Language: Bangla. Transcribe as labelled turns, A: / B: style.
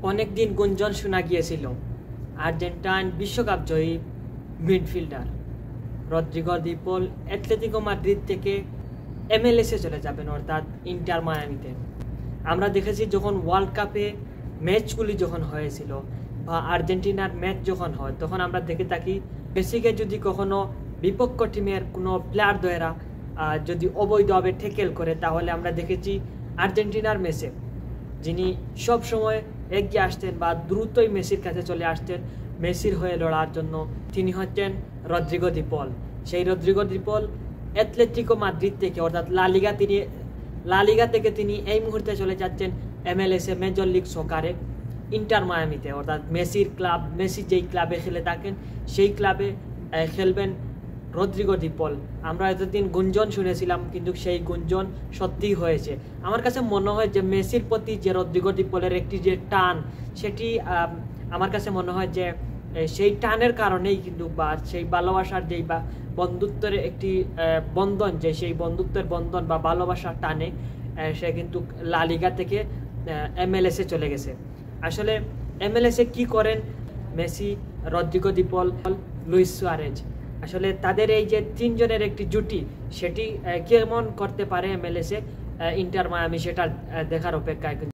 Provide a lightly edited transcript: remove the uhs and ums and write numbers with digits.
A: অনেকদিন গুঞ্জন শোনা গিয়েছিল আর্জেন্টাইন বিশ্বকাপ জয়ী মিডফিল্ডার রদ্রিগো দি পল অ্যাটলেটিকো মাদ্রিদ থেকে MLS-এ চলে যাবেন, অর্থাৎ ইন্টার মায়ামিতে। আমরা দেখেছি যখন ওয়ার্ল্ড কাপে ম্যাচগুলি যখন হয়েছিল বা আর্জেন্টিনার ম্যাচ যখন হয়, তখন আমরা দেখে থাকি মেসিকে যদি কখনো বিপক্ষ টিমের কোনো প্লেয়ার দ্বয়েরা যদি অবৈধভাবে ট্যাকেল করে, তাহলে আমরা দেখেছি আর্জেন্টিনার ম্যাচে যিনি সব সময় এগিয়ে আসতেন বা দ্রুতই মেসির কাছে চলে আসতেন মেসির হয়ে লড়ার জন্য, তিনি হচ্ছেন রদ্রিগো দি পল। সেই রদ্রিগো দি পল অ্যাটলেটিকো মাদ্রিদ থেকে, অর্থাৎ লা লিগা থেকে তিনি এই মুহূর্তে চলে যাচ্ছেন MLS-এ মেজর লিগ সকারে ইন্টার মায়ামিতে, অর্থাৎ মেসির ক্লাব। মেসি যেই ক্লাবে খেলে থাকেন সেই ক্লাবে খেলবেন রদ্রিগো দি পল। আমরা এতদিন গুঞ্জন শুনেছিলাম, কিন্তু সেই গুঞ্জন সত্যিই হয়েছে। আমার কাছে মনে হয় যে মেসির প্রতি যে রদ্রিগো দি পলের একটি যে টান, সেটি আমার কাছে মনে হয় যে সেই টানের কারণেই কিন্তু, বা সেই ভালোবাসার যেই বা বন্ধুত্বের একটি বন্ধন, যে সেই বন্ধুত্বের বন্ধন বা ভালোবাসার টানে সে কিন্তু লা লিগা থেকে MLS-এ চলে গেছে। আসলে MLS-এ কি করেন মেসি, রদ্রিগো দি পল, লুইস সুয়ারেজ, আসলে তাদের এই যে তিনজনের একটি জুটি, সেটি কেমন করতে পারে MLS-এ ইন্টার মায়ামি, সেটা দেখার অপেক্ষায়।